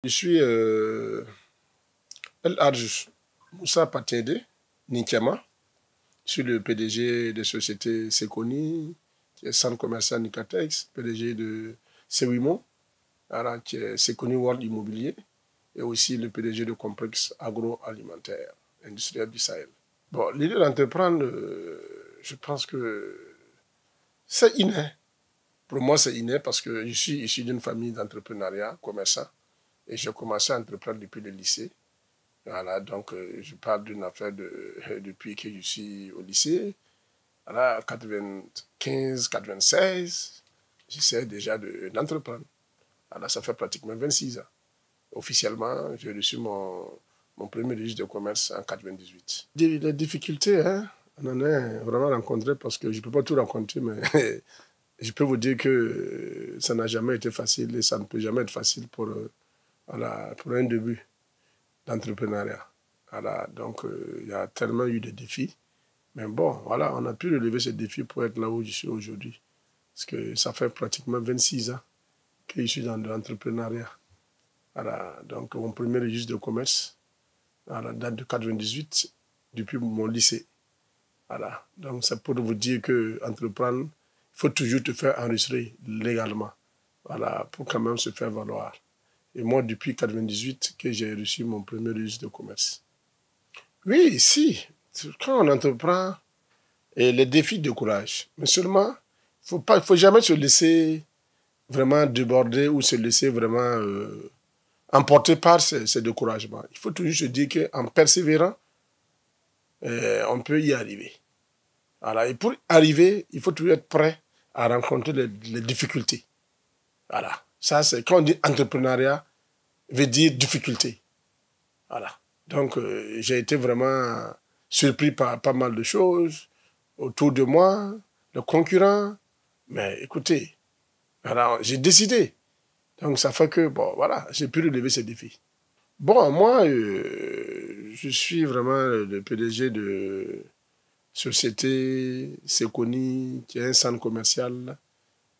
Je suis El Hadj Moussa Patende Nintiama. Je suis le PDG de société Sekoni, qui est centre commercial Nicatex, PDG de Sewimo, qui est Sekoni World Immobilier, et aussi le PDG de complexe agroalimentaire industriel du Sahel. Bon, l'idée d'entreprendre, je pense que c'est inné. Pour moi, c'est inné parce que je suis issu d'une famille d'entrepreneuriat, commerçant, et j'ai commencé à entreprendre depuis le lycée. Voilà, donc je parle d'une affaire depuis que je suis au lycée. Voilà, 95, 96, j'essaie déjà d'entreprendre. Voilà, ça fait pratiquement 26 ans. Officiellement, j'ai reçu mon premier registre de commerce en 98. Les difficultés, hein, on en a vraiment rencontré parce que je ne peux pas tout raconter, mais je peux vous dire que ça n'a jamais été facile et ça ne peut jamais être facile pour un début d'entrepreneuriat. Voilà, donc il y a tellement eu de défis. Mais bon, voilà, on a pu relever ces défis pour être là où je suis aujourd'hui. Parce que ça fait pratiquement 26 ans que je suis dans l'entrepreneuriat. Voilà, donc mon premier registre de commerce, date de 98, depuis mon lycée. Voilà, donc c'est pour vous dire qu'entreprendre, il faut toujours te faire enregistrer légalement. Voilà, pour quand même se faire valoir. Et moi, depuis 98, que j'ai reçu mon premier registre de commerce. Oui, si. Quand on entreprend, les défis découragent. Mais seulement, il ne faut jamais se laisser vraiment déborder ou se laisser vraiment emporter par ces découragements. Il faut toujours se dire qu'en persévérant, on peut y arriver. Voilà. Et pour arriver, il faut toujours être prêt à rencontrer les difficultés. Voilà. Ça, c'est quand on dit entrepreneuriat, veut dire difficulté. Voilà. Donc, j'ai été vraiment surpris par pas mal de choses autour de moi, le concurrent. Mais écoutez, voilà, j'ai décidé. Donc, ça fait que, bon, voilà, j'ai pu relever ces défis. Bon, moi, je suis vraiment le PDG de société Sekoni, qui est un centre commercial.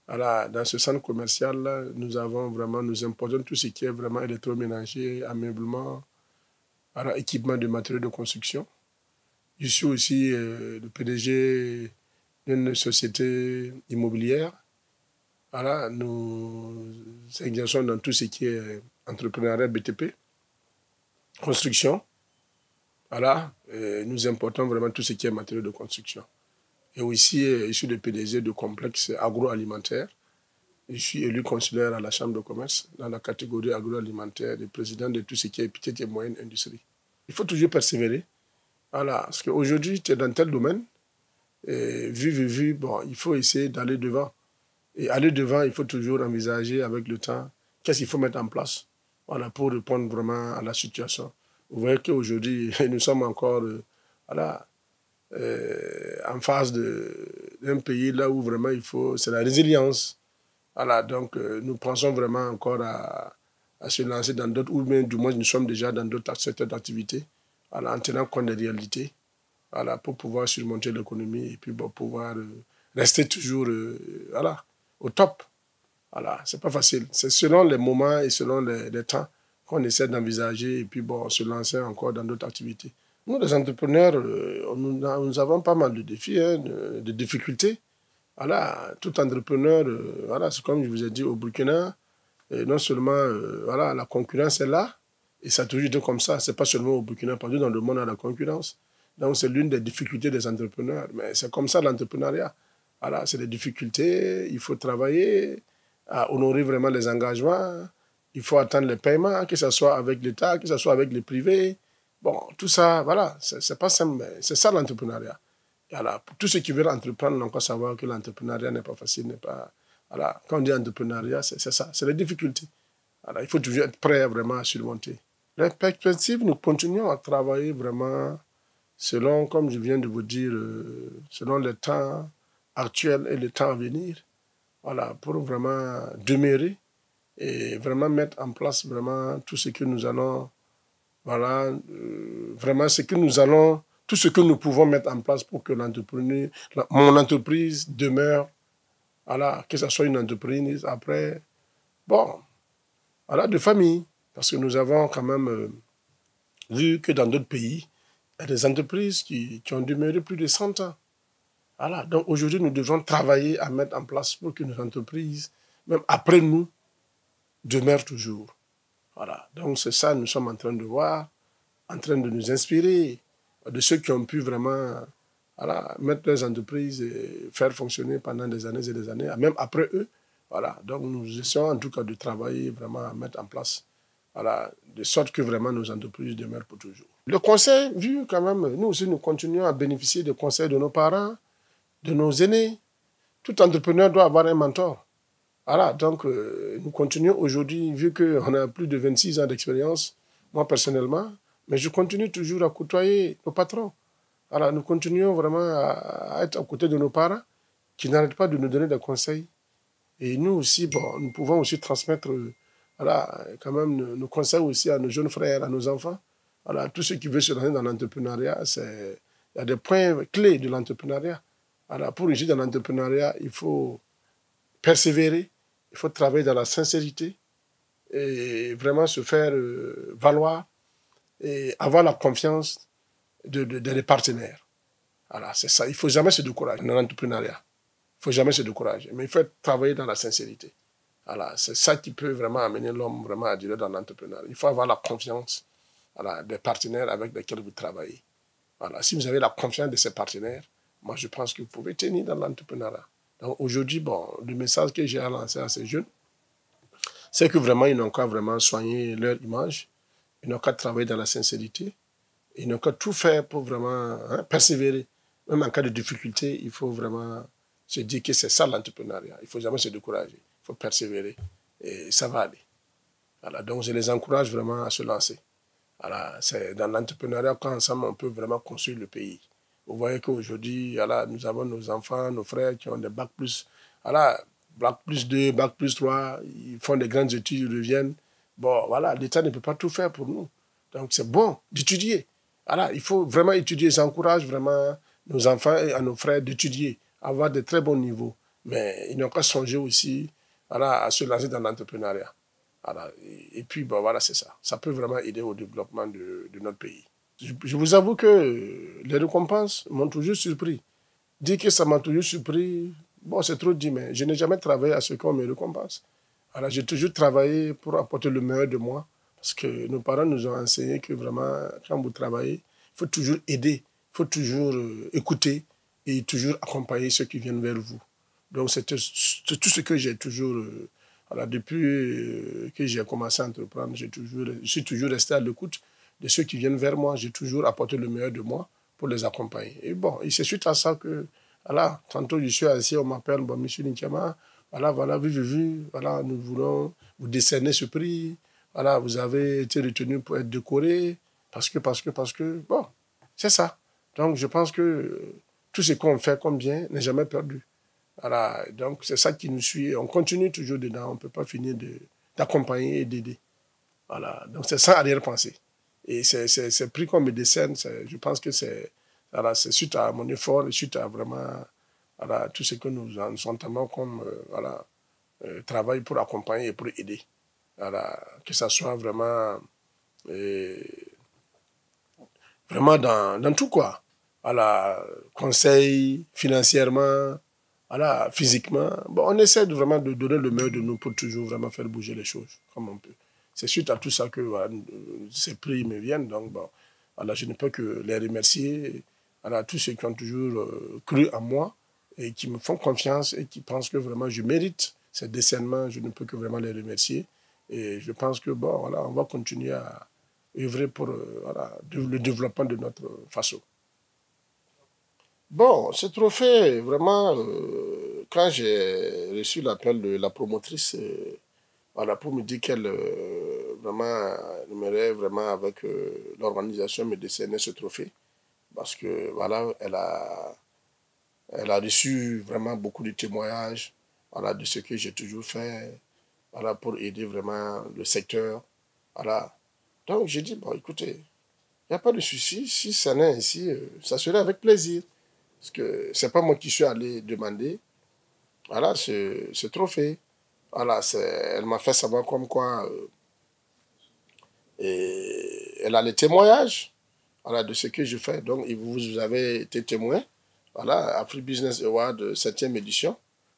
Voilà, dans ce centre commercial, nous importons tout ce qui est vraiment électroménager, ameublement, voilà, équipement de matériaux de construction. Je suis aussi le PDG d'une société immobilière. Voilà, nous exerçons dans tout ce qui est entrepreneuriat BTP, construction. Voilà, nous importons vraiment tout ce qui est matériaux de construction. Et aussi, je suis le PDG de complexe agroalimentaire. Je suis élu consulaire à la Chambre de commerce dans la catégorie agroalimentaire et président de tout ce qui est petite et moyenne industrie. Il faut toujours persévérer. Voilà, parce qu'aujourd'hui, tu es dans tel domaine, et vu, bon, il faut essayer d'aller devant. Et aller devant, il faut toujours envisager avec le temps qu'est-ce qu'il faut mettre en place, voilà, pour répondre vraiment à la situation. Vous voyez qu'aujourd'hui, nous sommes encore en phase d'un pays là où vraiment c'est la résilience. Voilà, donc nous pensons vraiment encore à se lancer dans d'autres, ou bien du moins nous sommes déjà dans d'autres secteurs d'activité, voilà, en tenant compte des réalités, voilà, pour pouvoir surmonter l'économie et puis bon, pouvoir rester toujours voilà, au top. Voilà, c'est pas facile. C'est selon les moments et selon les temps qu'on essaie d'envisager et puis bon, se lancer encore dans d'autres activités. Nous, les entrepreneurs, nous avons pas mal de défis, hein, de difficultés. Voilà, tout entrepreneur, voilà, c'est comme je vous ai dit au Burkina, non seulement voilà, la concurrence est là, et ça a toujours été comme ça, c'est pas seulement au Burkina, partout dans le monde, il y a la concurrence. Donc c'est l'une des difficultés des entrepreneurs, mais c'est comme ça l'entrepreneuriat. Voilà, c'est des difficultés, il faut travailler à honorer vraiment les engagements, il faut attendre les paiements, que ce soit avec l'État, que ce soit avec les privés. Bon, tout ça, voilà, c'est pas simple, mais c'est ça l'entrepreneuriat. Voilà, pour tous ceux qui veulent entreprendre, on doit savoir que l'entrepreneuriat n'est pas facile, n'est pas... Voilà, quand on dit entrepreneuriat, c'est ça, c'est les difficultés. Voilà, il faut toujours être prêt vraiment à surmonter. Les perspectives, nous continuons à travailler vraiment selon, comme je viens de vous dire, selon le temps actuel et le temps à venir. Voilà, pour vraiment demeurer et vraiment mettre en place vraiment tout ce que nous allons, voilà, vraiment ce que nous allons, tout ce que nous pouvons mettre en place pour que mon entreprise demeure, voilà, que ce soit une entreprise après, bon, voilà, de famille. Parce que nous avons quand même vu que dans d'autres pays, il y a des entreprises qui ont demeuré plus de 100 ans. Voilà. Donc aujourd'hui, nous devons travailler à mettre en place pour que nos entreprises, même après nous, demeurent toujours. Voilà. Donc c'est ça que nous sommes en train de voir, en train de nous inspirer de ceux qui ont pu vraiment voilà, mettre leurs entreprises et faire fonctionner pendant des années et des années, même après eux. Voilà. Donc nous essayons en tout cas de travailler vraiment à mettre en place, voilà, de sorte que vraiment nos entreprises demeurent pour toujours. Le conseil, vu quand même, nous aussi nous continuons à bénéficier des conseils de nos parents, de nos aînés. Tout entrepreneur doit avoir un mentor. Voilà, donc nous continuons aujourd'hui, vu qu'on a plus de 26 ans d'expérience, moi personnellement, mais je continue toujours à côtoyer nos patrons. Voilà, nous continuons vraiment à être à côté de nos parents qui n'arrêtent pas de nous donner des conseils. Et nous aussi, bon, nous pouvons aussi transmettre voilà, quand même nos conseils aussi à nos jeunes frères, à nos enfants. Voilà, tous ceux qui veulent se lancer dans l'entrepreneuriat, il y a des points clés de l'entrepreneuriat. Voilà, pour réussir dans l'entrepreneuriat, il faut persévérer, il faut travailler dans la sincérité et vraiment se faire valoir et avoir la confiance des partenaires. Voilà, c'est ça. Il ne faut jamais se décourager dans l'entrepreneuriat. Il ne faut jamais se décourager, mais il faut travailler dans la sincérité. Voilà, c'est ça qui peut vraiment amener l'homme vraiment à durer dans l'entrepreneuriat. Il faut avoir la confiance voilà, des partenaires avec lesquels vous travaillez. Voilà, si vous avez la confiance de ces partenaires, moi je pense que vous pouvez tenir dans l'entrepreneuriat. Donc aujourd'hui, bon, le message que j'ai à lancer à ces jeunes, c'est que vraiment, ils n'ont qu'à vraiment soigner leur image, ils n'ont qu'à travailler dans la sincérité, ils n'ont qu'à tout faire pour vraiment persévérer. Même en cas de difficulté, il faut vraiment se dire que c'est ça l'entrepreneuriat. Il ne faut jamais se décourager, il faut persévérer et ça va aller. Voilà, donc je les encourage vraiment à se lancer. Voilà, c'est dans l'entrepreneuriat qu'ensemble on peut vraiment construire le pays. Vous voyez qu'aujourd'hui, voilà, nous avons nos enfants, nos frères qui ont des bac plus, voilà, bac plus 2, bac plus 3, ils font des grandes études, ils reviennent. Bon, voilà, l'État ne peut pas tout faire pour nous. Donc c'est bon d'étudier. Voilà, il faut vraiment étudier. J'encourage vraiment nos enfants et à nos frères d'étudier, avoir de très bons niveaux. Mais ils n'ont qu'à songer aussi voilà, à se lancer dans l'entrepreneuriat. Voilà. Et puis, bon, voilà, c'est ça. Ça peut vraiment aider au développement de notre pays. Je vous avoue que les récompenses m'ont toujours surpris. Dire que ça m'a toujours surpris, bon, c'est trop dit, mais je n'ai jamais travaillé à ce qu'on me récompense. Alors, j'ai toujours travaillé pour apporter le meilleur de moi. Parce que nos parents nous ont enseigné que vraiment, quand vous travaillez, il faut toujours aider, il faut toujours écouter et toujours accompagner ceux qui viennent vers vous. Donc, c'est tout ce que j'ai toujours... voilà, depuis que j'ai commencé à entreprendre, je suis toujours resté à l'écoute de ceux qui viennent vers moi. J'ai toujours apporté le meilleur de moi pour les accompagner. Et bon, et c'est suite à ça que, voilà, tantôt je suis assis, on m'appelle, bon, monsieur Ninkema, voilà, vu, voilà, nous voulons vous décerner ce prix. Voilà, vous avez été retenu pour être décoré, parce que, bon, c'est ça. Donc, je pense que tout ce qu'on fait comme bien n'est jamais perdu. Voilà, donc c'est ça qui nous suit. On continue toujours dedans, on ne peut pas finir d'accompagner et d'aider. Voilà, donc c'est sans arrière-pensée. Et c'est pris comme décerne, je pense que c'est voilà, suite à mon effort et suite à vraiment voilà, tout ce que nous entendons comme voilà, travail pour accompagner et pour aider. Voilà, que ça soit vraiment, vraiment dans tout quoi. Voilà, conseil, financièrement, voilà, physiquement. Bon, on essaie vraiment de donner le meilleur de nous pour toujours vraiment faire bouger les choses comme on peut. C'est suite à tout ça que voilà, ces prix me viennent. Donc, bon, voilà, je ne peux que les remercier. Voilà, tous ceux qui ont toujours cru en moi et qui me font confiance et qui pensent que vraiment je mérite ces décernements, je ne peux que vraiment les remercier. Et je pense que, bon, voilà, on va continuer à œuvrer pour voilà, le développement de notre façon. Bon, ce trophée, vraiment, quand j'ai reçu l'appel de la promotrice, voilà, pour me dire qu'elle vraiment aimerait vraiment avec l'organisation me décerner ce trophée, parce que voilà, elle a reçu vraiment beaucoup de témoignages voilà, de ce que j'ai toujours fait voilà, pour aider vraiment le secteur. Voilà. Donc j'ai dit, bon, écoutez, il n'y a pas de souci, si ça n'est ainsi, ça serait avec plaisir. Parce que ce n'est pas moi qui suis allé demander voilà, ce trophée. Voilà, elle m'a fait savoir comme quoi Et elle a les témoignages, voilà, de ce que je fais. Donc, vous avez été témoin. Voilà, Afrique Business Award, 7e édition.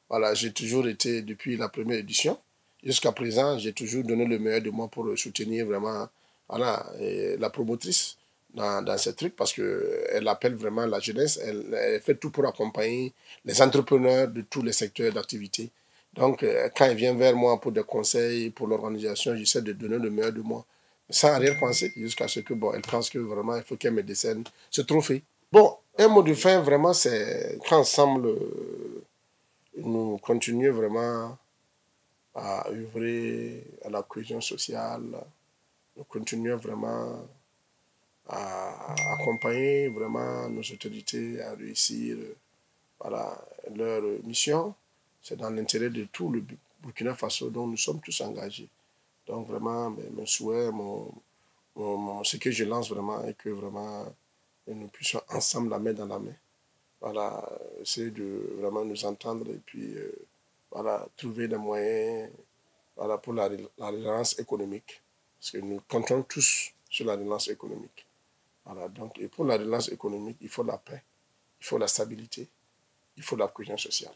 Voilà, j'ai toujours été, depuis la première édition, jusqu'à présent, j'ai toujours donné le meilleur de moi pour soutenir vraiment, voilà, la promotrice dans ces trucs, parce qu'elle appelle vraiment la jeunesse, elle fait tout pour accompagner les entrepreneurs de tous les secteurs d'activité. Donc, quand elle vient vers moi pour des conseils, pour l'organisation, j'essaie de donner le meilleur de moi, sans rien penser, jusqu'à ce que, bon, elle pense que vraiment, il faut qu'elle me décerne ce trophée. Bon, un mot de fin, vraiment, c'est qu'ensemble, nous continuons vraiment à œuvrer à la cohésion sociale, nous continuons vraiment à accompagner vraiment nos autorités à réussir voilà, leur mission. C'est dans l'intérêt de tout le Burkina Faso dont nous sommes tous engagés. Donc vraiment, mes souhaits, ce que je lance vraiment est que vraiment nous puissions ensemble la main dans la main. Voilà, essayer de vraiment nous entendre et puis voilà, trouver des moyens voilà, pour la relance économique. Parce que nous comptons tous sur la relance économique. Voilà, donc, et pour la relance économique, il faut la paix, il faut la stabilité, il faut la cohésion sociale.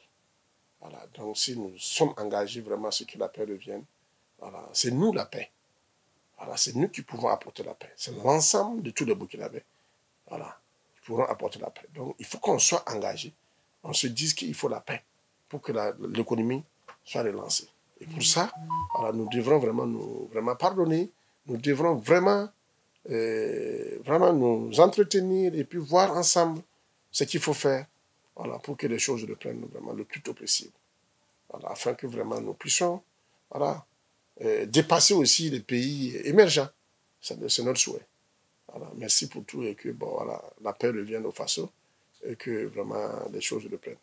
Voilà, donc si nous sommes engagés vraiment à ce que la paix revienne, voilà, c'est nous la paix. Voilà, c'est nous qui pouvons apporter la paix. C'est l'ensemble de tous les Burkinabés. Voilà, qui pourront apporter la paix. Donc, il faut qu'on soit engagé. On se dise qu'il faut la paix pour que l'économie soit relancée. Et pour ça, voilà, nous devrons vraiment pardonner. Nous devrons vraiment nous entretenir et puis voir ensemble ce qu'il faut faire voilà, pour que les choses reprennent vraiment le plus tôt possible. Voilà, afin que vraiment nous puissions voilà, dépasser aussi les pays émergents. C'est notre souhait. Voilà, merci pour tout et que bon, voilà, la paix revienne au Faso et que vraiment les choses reprennent.